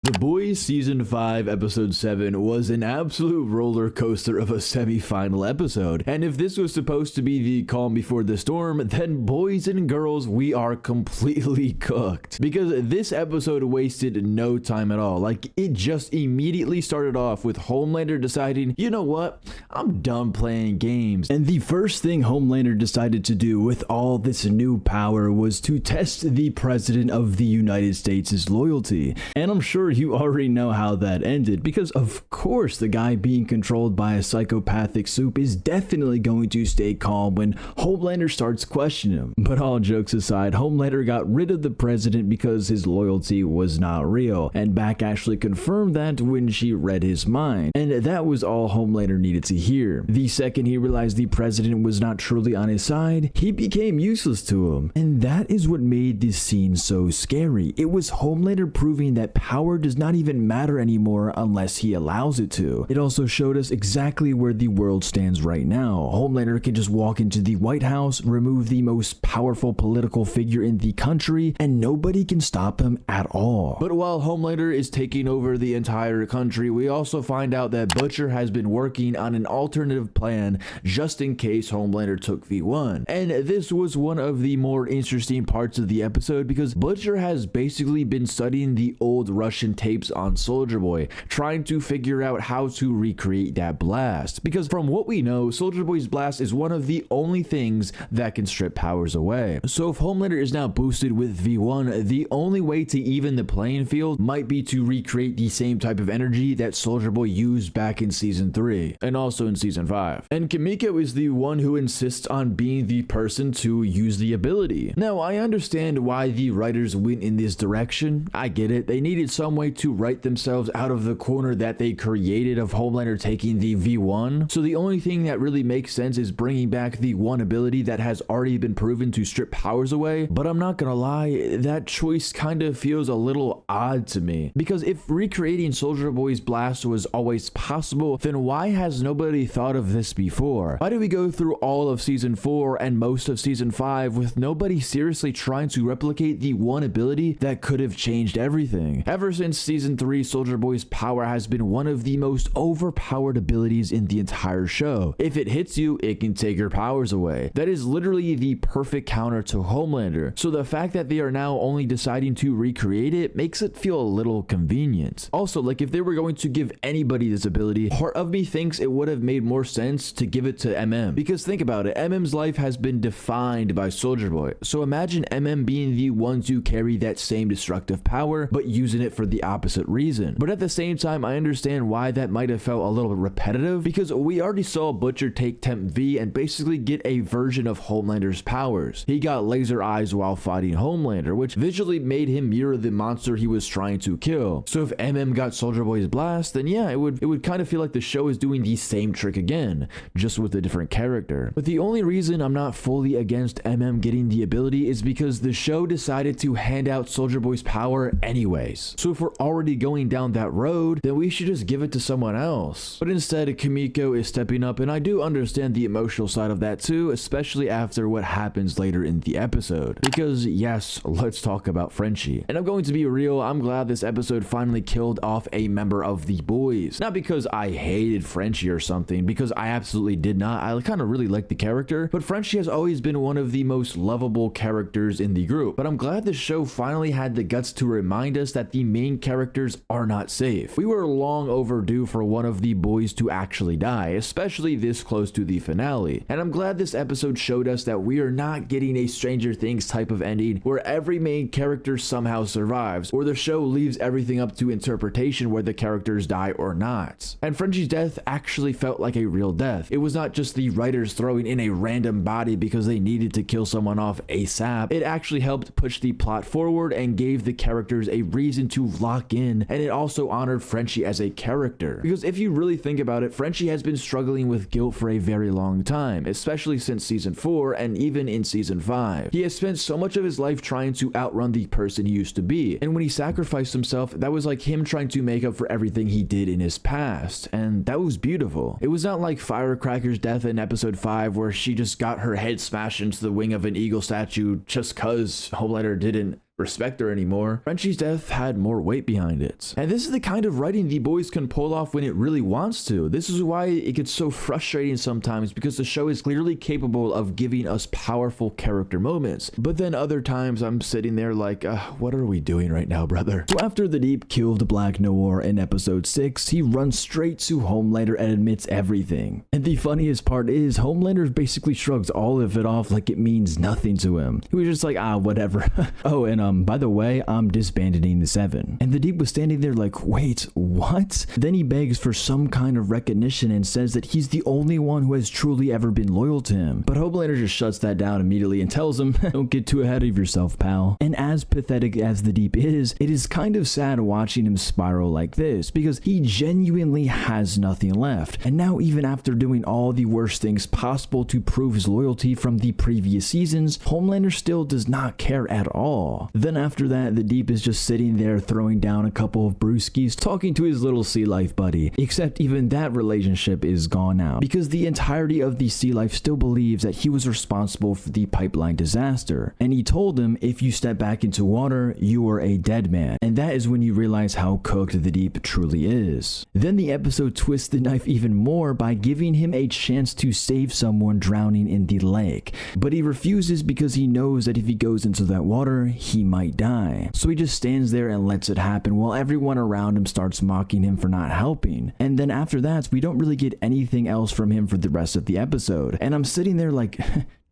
The Boys Season 5 Episode 7 was an absolute roller coaster of a semi-final episode, and if this was supposed to be the calm before the storm, then boys and girls, we are completely cooked. Because this episode wasted no time at all. Like, it just immediately started off with Homelander deciding, you know what, I'm done playing games. And the first thing Homelander decided to do with all this new power was to test the President of the United States' loyalty. And I'm sure you already know how that ended, because of course the guy being controlled by a psychopathic soup is definitely going to stay calm when Homelander starts questioning him. But all jokes aside, Homelander got rid of the president because his loyalty was not real, and Back actually confirmed that when she read his mind, and that was all Homelander needed to hear. The second he realized the president was not truly on his side, he became useless to him, and that is what made this scene so scary. It was Homelander proving that power does not even matter anymore unless he allows it to. It also showed us exactly where the world stands right now. Homelander can just walk into the White House, remove the most powerful political figure in the country, and nobody can stop him at all. But while Homelander is taking over the entire country, we also find out that Butcher has been working on an alternative plan just in case Homelander took V1. And this was one of the more interesting parts of the episode, because Butcher has basically been studying the old Russian tapes on Soldier Boy, trying to figure out how to recreate that blast. Because from what we know, Soldier Boy's blast is one of the only things that can strip powers away. So if Homelander is now boosted with V1, the only way to even the playing field might be to recreate the same type of energy that Soldier Boy used back in Season 3, and also in Season 5. And Kimiko is the one who insists on being the person to use the ability. Now, I understand why the writers went in this direction. I get it. They needed some way to write themselves out of the corner that they created of Homelander taking the V1. So the only thing that really makes sense is bringing back the one ability that has already been proven to strip powers away. But I'm not gonna lie, that choice kind of feels a little odd to me. Because if recreating Soldier Boy's blast was always possible, then why has nobody thought of this before? Why did we go through all of Season 4 and most of Season 5 with nobody seriously trying to replicate the one ability that could have changed everything? Ever since Season 3, Soldier Boy's power has been one of the most overpowered abilities in the entire show. If it hits you, it can take your powers away. That is literally the perfect counter to Homelander. So the fact that they are now only deciding to recreate it makes it feel a little convenient. Also, like, if they were going to give anybody this ability, part of me thinks it would have made more sense to give it to MM. Because think about it, MM's life has been defined by Soldier Boy. So imagine MM being the one to carry that same destructive power, but using it for the opposite reason. But at the same time, I understand why that might have felt a little bit repetitive, because we already saw Butcher take Temp V and basically get a version of Homelander's powers. He got laser eyes while fighting Homelander, which visually made him mirror the monster he was trying to kill. So if MM got Soldier Boy's blast, then yeah, it would kind of feel like the show is doing the same trick again, just with a different character. But the only reason I'm not fully against MM getting the ability is because the show decided to hand out Soldier Boy's power anyways. So if we're already going down that road, then we should just give it to someone else. But instead, Kimiko is stepping up, and I do understand the emotional side of that too, especially after what happens later in the episode. Because yes, let's talk about Frenchie. And I'm going to be real, I'm glad this episode finally killed off a member of the boys. Not because I hated Frenchie or something, because I absolutely did not. I kind of really like the character, but Frenchie has always been one of the most lovable characters in the group. But I'm glad the show finally had the guts to remind us that the main characters are not safe. We were long overdue for one of the boys to actually die, especially this close to the finale. And I'm glad this episode showed us that we are not getting a Stranger Things type of ending where every main character somehow survives, or the show leaves everything up to interpretation where the characters die or not. And Frenchie's death actually felt like a real death. It was not just the writers throwing in a random body because they needed to kill someone off ASAP. It actually helped push the plot forward and gave the characters a reason to lock in, and it also honored Frenchie as a character. Because if you really think about it, Frenchie has been struggling with guilt for a very long time, especially since Season 4 and even in Season 5. He has spent so much of his life trying to outrun the person he used to be, and when he sacrificed himself, that was like him trying to make up for everything he did in his past, and that was beautiful. It was not like Firecracker's death in Episode 5 where she just got her head smashed into the wing of an eagle statue just cause Homelander didn't respect her anymore. Frenchie's death had more weight behind it. And this is the kind of writing the boys can pull off when it really wants to. This is why it gets so frustrating sometimes, because the show is clearly capable of giving us powerful character moments. But then other times I'm sitting there like, what are we doing right now, brother? So after the Deep killed Black Noir in episode 6, he runs straight to Homelander and admits everything. And the funniest part is Homelander basically shrugs all of it off like it means nothing to him. He was just like, whatever. Oh, and by the way, I'm disbanding the 7. And the Deep was standing there like, wait, what? Then he begs for some kind of recognition and says that he's the only one who has truly ever been loyal to him. But Homelander just shuts that down immediately and tells him, don't get too ahead of yourself, pal. And as pathetic as the Deep is, it is kind of sad watching him spiral like this, because he genuinely has nothing left. And now, even after doing all the worst things possible to prove his loyalty from the previous seasons, Homelander still does not care at all. Then after that, the Deep is just sitting there throwing down a couple of brewskis, talking to his little sea life buddy, except even that relationship is gone now, because the entirety of the sea life still believes that he was responsible for the pipeline disaster. And he told him, if you step back into water, you are a dead man. And that is when you realize how cooked the Deep truly is. Then the episode twists the knife even more by giving him a chance to save someone drowning in the lake. But he refuses because he knows that if he goes into that water, he might die. So he just stands there and lets it happen while everyone around him starts mocking him for not helping. And then after that, we don't really get anything else from him for the rest of the episode. And I'm sitting there like,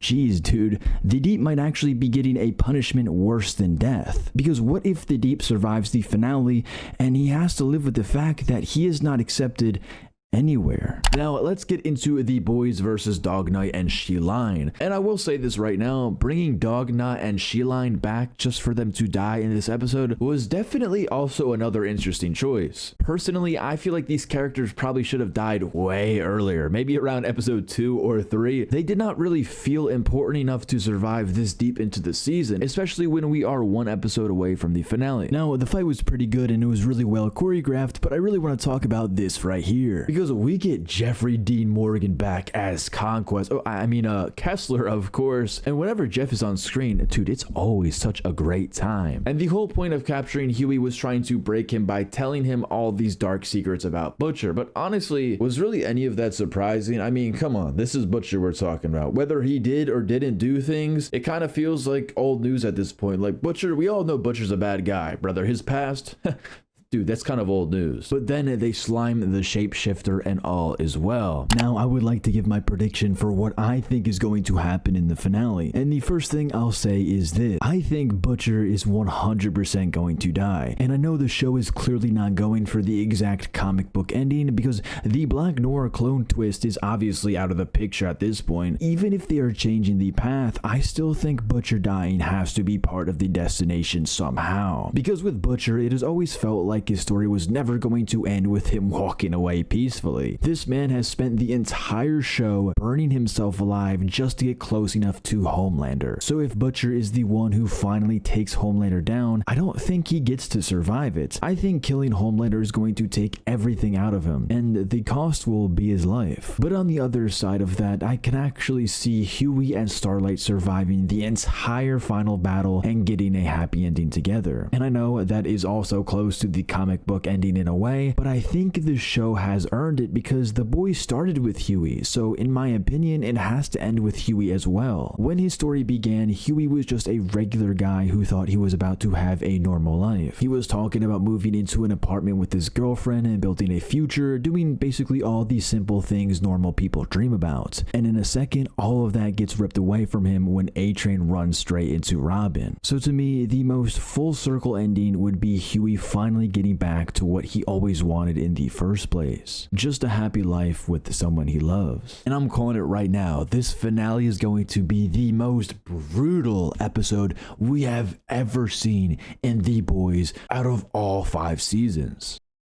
jeez, dude, the Deep might actually be getting a punishment worse than death. Because what if the Deep survives the finale and he has to live with the fact that he is not accepted anywhere? Now let's get into the boys versus Dogknott and Sheiline. And I will say this right now, bringing Dogknott and Sheiline back just for them to die in this episode was definitely also another interesting choice. Personally, I feel like these characters probably should have died way earlier, maybe around episode 2 or 3. They did not really feel important enough to survive this deep into the season, especially when we are 1 episode away from the finale. Now, the fight was pretty good and it was really well choreographed, but I really want to talk about this right here, because we get Jeffrey Dean Morgan back as Conquest. Kessler, of course. And whenever Jeff is on screen, dude, it's always such a great time. And the whole point of capturing Huey was trying to break him by telling him all these dark secrets about Butcher. But honestly, was really any of that surprising? I mean, come on, this is Butcher we're talking about. Whether he did or didn't do things, it kind of feels like old news at this point. Like Butcher, we all know Butcher's a bad guy, brother. His past, dude, that's kind of old news. But then they slime the shapeshifter and all as well. Now, I would like to give my prediction for what I think is going to happen in the finale. And the first thing I'll say is this. I think Butcher is 100% going to die. And I know the show is clearly not going for the exact comic book ending, because the Black Noir clone twist is obviously out of the picture at this point. Even if they are changing the path, I still think Butcher dying has to be part of the destination somehow. Because with Butcher, it has always felt like his story was never going to end with him walking away peacefully. This man has spent the entire show burning himself alive just to get close enough to Homelander. So if Butcher is the one who finally takes Homelander down, I don't think he gets to survive it. I think killing Homelander is going to take everything out of him, and the cost will be his life. But on the other side of that, I can actually see Huey and Starlight surviving the entire final battle and getting a happy ending together. And I know that is also close to the comic book ending in a way, but I think the show has earned it because the boys started with Huey, so in my opinion, it has to end with Huey as well. When his story began, Huey was just a regular guy who thought he was about to have a normal life. He was talking about moving into an apartment with his girlfriend and building a future, doing basically all these simple things normal people dream about. And in a second, all of that gets ripped away from him when A-Train runs straight into Robin. So to me, the most full circle ending would be Huey finally getting back to what he always wanted in the first place. Just a happy life with someone he loves. And I'm calling it right now, this finale is going to be the most brutal episode we have ever seen in The Boys out of all 5 seasons.